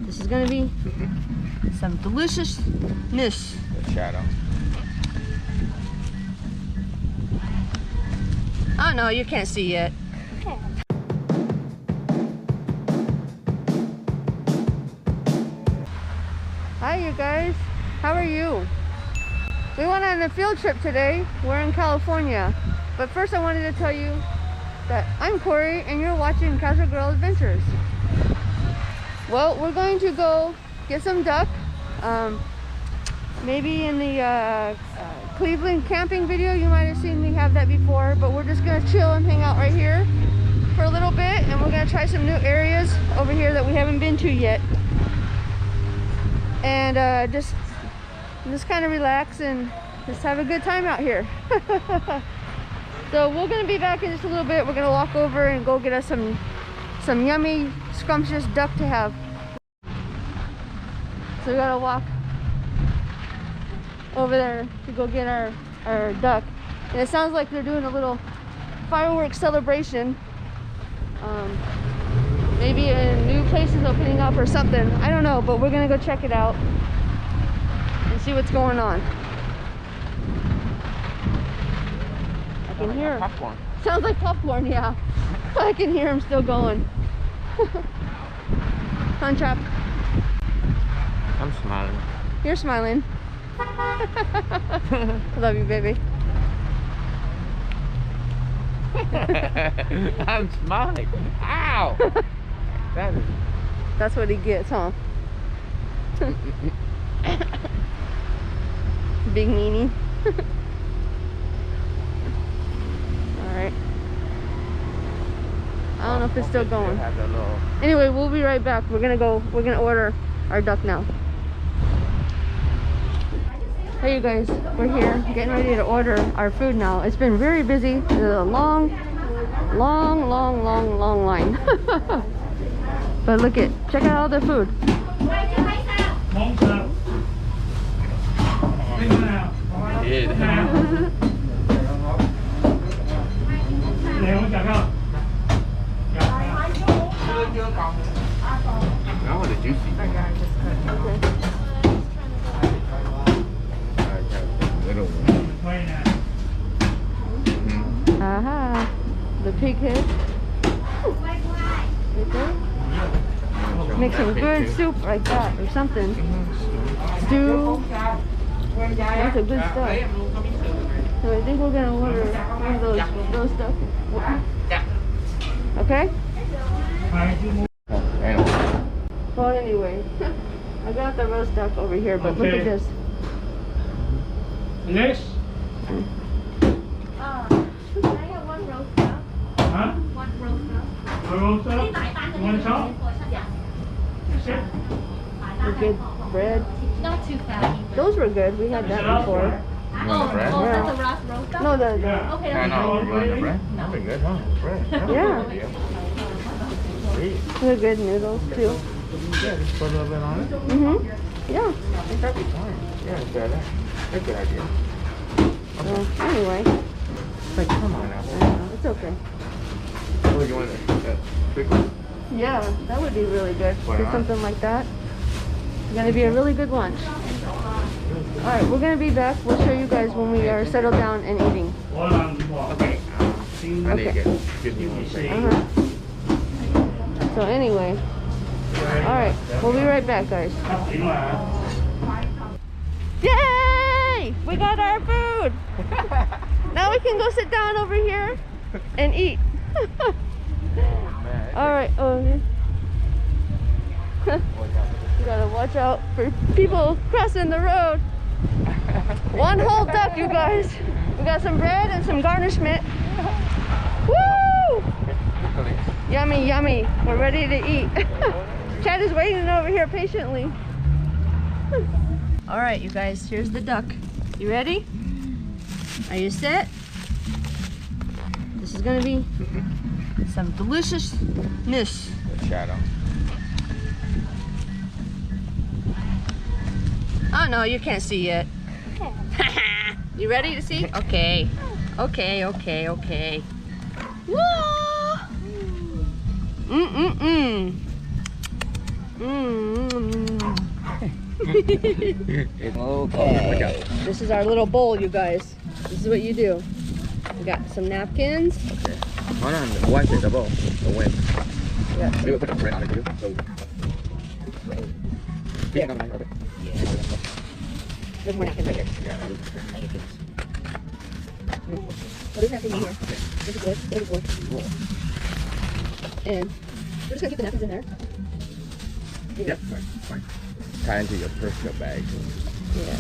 This is gonna be some deliciousness. The shadow. Oh no, you can't see yet. Hi you guys, how are you? We went on a field trip today. We're in California. But first I wanted to tell you that I'm Corey and you're watching Casual Girl Adventures. Well, we're going to go get some duck. Maybe in the Cleveland camping video you might have seen me have that before, but we're just gonna chill and hang out right here for a little bit, and we're gonna try some new areas over here that we haven't been to yet, and just kind of relax and just have a good time out here. So we're gonna be back in just a little bit. We're gonna walk over and go get us some yummy scrumptious duck to have. So we gotta walk over there to go get our duck, and it sounds like they're doing a little fireworks celebration. Maybe a new place is opening up or something, I don't know, but we're gonna go check it out and see what's going on. I can hear him. Popcorn. Sounds like popcorn, yeah. I can hear him still going. Hunchop. I'm smiling. You're smiling. Love you, baby. I'm smiling. Ow! That's what he gets, huh? Big meanie. Alright. I don't know if it's still going. Anyway, we'll be right back. We're gonna order our duck now. Hey you guys, we're here getting ready to order our food now. It's been very busy. There's a long line. But look at, check out all the food. I want the juicy. Okay. Aha, the pig head. Right there. Make some good soup like that or something. Stew. That's a good stuff. So I think we're gonna order one of those stuff. Okay? Well, anyway, I got the roast duck over here, but look at this. Yes. Can I have one roast duck? Huh? One roast duck. A roast duck? One chop? The good bread. Not too fatty. Those were good. We had that before. You want the bread? Oh, Yeah. that's a roast duck? No, the Okay, I that's know. fine. You want the bread? That'd be good, huh? Bread. Yeah. Sweet. they're good noodles too. Yeah, just put a little bit on it. Yeah. I think that'd be fine. Yeah, it's good. That's a good idea. So anyway, Like, come on now. it's okay. Oh, you want a big one? Yeah, that would be really good. Why Do not? something like that. It's gonna be a really good lunch. All right, we're gonna be back. We'll show you guys when we are settled down and eating. Okay. I need to get good news. So anyway, all right, we'll be right back, guys. Yay! We got our food. Now we can go sit down over here and eat. All right. Oh, yeah. You gotta watch out for people crossing the road. One whole duck, you guys. We got some bread and some garnishment. Woo! Yummy, yummy. We're ready to eat. Chad is waiting over here patiently. All right, you guys, here's the duck. You ready? Are you set? This is gonna be some deliciousness. The shadow. Oh no, you can't see yet. You ready to see? Okay. Okay, okay, okay. Whoa! Mmm. Okay. This is our little bowl, you guys. This is what you do. We got some napkins. Okay. Hold on. Wipe it, the bowl. The wipe. Yeah. We will put the bread on it too. So. Yeah. Okay. There's more napkins right here. Oh, there's napkins in here. This is good. This is good. And we're just gonna keep the napkins in there. Yep. Fine. Tie into your personal bag. Yeah.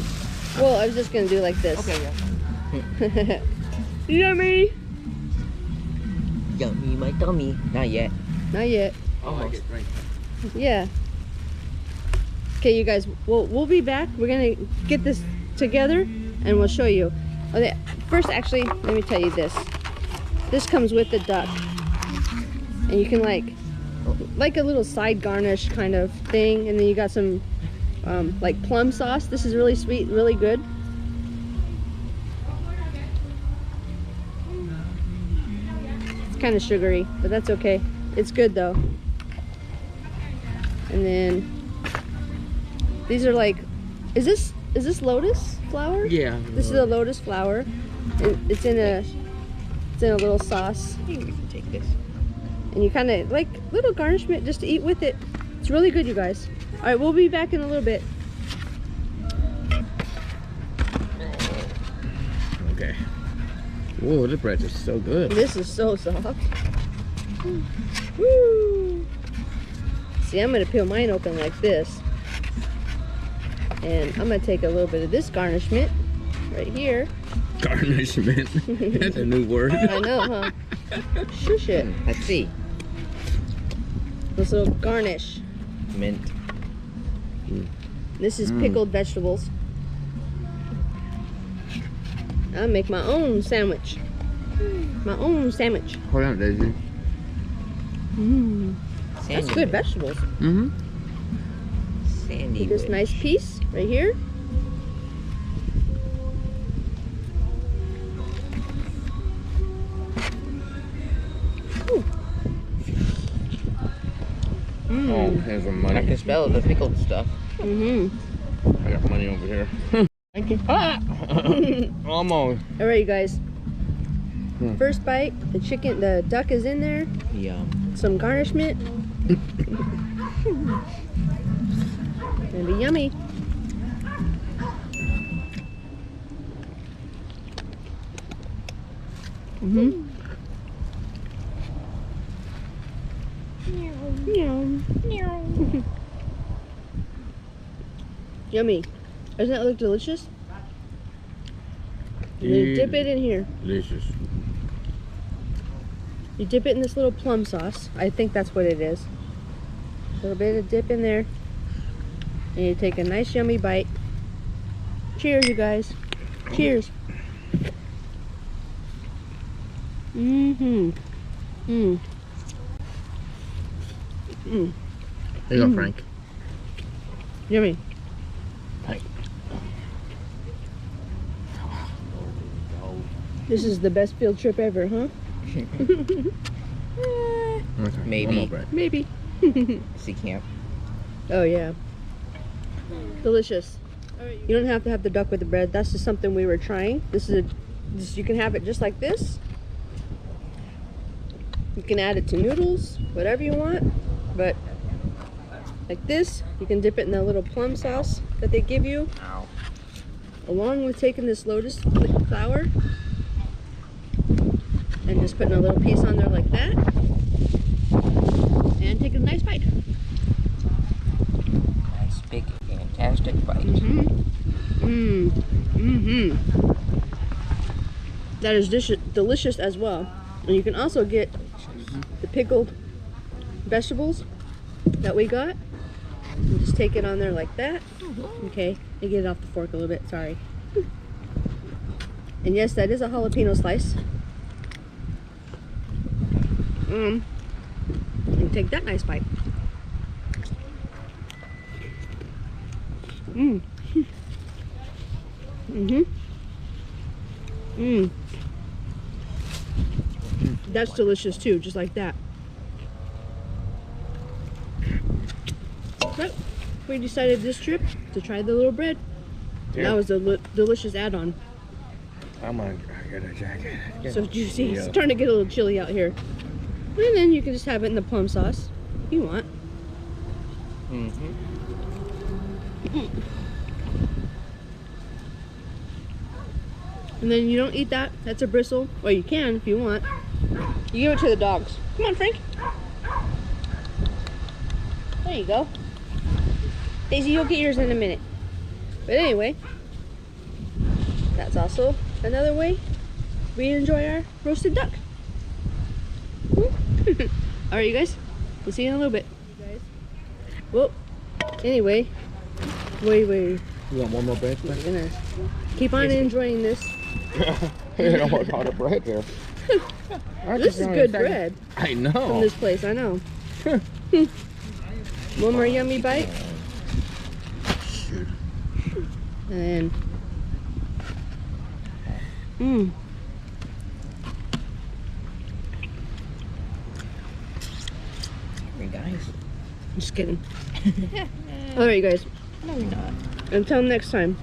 Well, I was just gonna do like this. Okay, yeah. Yummy. Yummy, my tummy. Not yet. Not yet. Almost. Right. Yeah. Okay, you guys. We'll be back. We're gonna get this together, and we'll show you. Okay. First, actually, let me tell you this. This comes with the duck, and you can like a little side garnish kind of thing, and then you got some like plum sauce. This is really sweet, really good. It's kind of sugary, but that's okay. It's good though. And then these are like, is this lotus flower? Yeah. This is a lotus flower. It's in a little sauce. I think we can take this. And you kind of like little garnishment just to eat with it. It's really good, you guys. All right, we'll be back in a little bit. Okay. Whoa, the bread is so good. This is so soft. Woo! See, I'm gonna peel mine open like this, and I'm gonna take a little bit of this garnishment right here. Garnishment. That's a new word. I know, huh? Shush it. Let's see. This little garnish. Mint. This is pickled vegetables. I'll make my own sandwich. My own sandwich. Hold on, Daisy. Mmm. Sandy That's good witch. vegetables. Mm-hmm. Sandy Take this witch. nice piece right here. Ooh. Oh, Mmm. here's some I money. can smell the pickled stuff. Mm-hmm. I got money over here. Thank you. Ah! Almost. All right, you guys. First bite, the duck is in there. Yum. Some garnishment. Gonna be yummy. Mm-hmm. Yummy. Doesn't that look delicious? And then you dip it in here. Delicious. You dip it in this little plum sauce. I think that's what it is. A little bit of dip in there. And you take a nice yummy bite. Cheers, you guys. Cheers. Mm-hmm. Mm. Mm. There you go, Frank. Yummy. Hey. This is the best field trip ever, huh? Okay, Maybe. one more bread. Maybe. See camp. Oh yeah. Delicious. You don't have to have the duck with the bread. That's just something we were trying. You can have it just like this. You can add it to noodles, whatever you want. But like this, you can dip it in that little plum sauce that they give you. Ow. Along with taking this lotus flower and just putting a little piece on there like that. And taking a nice bite. Nice, big, fantastic bite. That is delicious as well. And you can also get the pickled vegetables that we got. And just take it on there like that. Okay, I get it off the fork a little bit, sorry. And yes, that is a jalapeno slice. And take that nice bite. That's delicious too, just like that. But we decided this trip to try the little bread. And that was a delicious add-on. I got a jacket. So juicy. Yeah. It's starting to get a little chilly out here. And then you can just have it in the plum sauce if you want. Mm-hmm. And then you don't eat that. That's a bristle. Or you can if you want. You give it to the dogs. Come on, Frank. There you go. Daisy, you'll get yours in a minute. But anyway, that's also another way we enjoy our roasted duck. Alright, you guys. We'll see you in a little bit. Well, anyway. Wait. You want one more bread? We're gonna keep on enjoying this. You don't want all the bread here. This is good bread I from know. this place, I know. One more yummy bite. Shoot. And then, Hey guys. just kidding. Alright, guys. No, we're not. Until next time.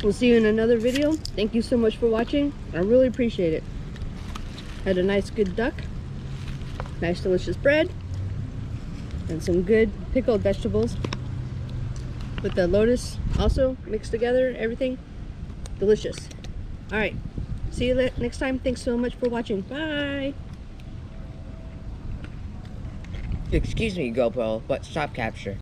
We'll see you in another video. Thank you so much for watching. I really appreciate it. Had a nice good duck. Nice delicious bread. And some good pickled vegetables. With the lotus also mixed together, everything. Delicious. Alright. See you next time. Thanks so much for watching. Bye. Excuse me, GoPro, but stop capture.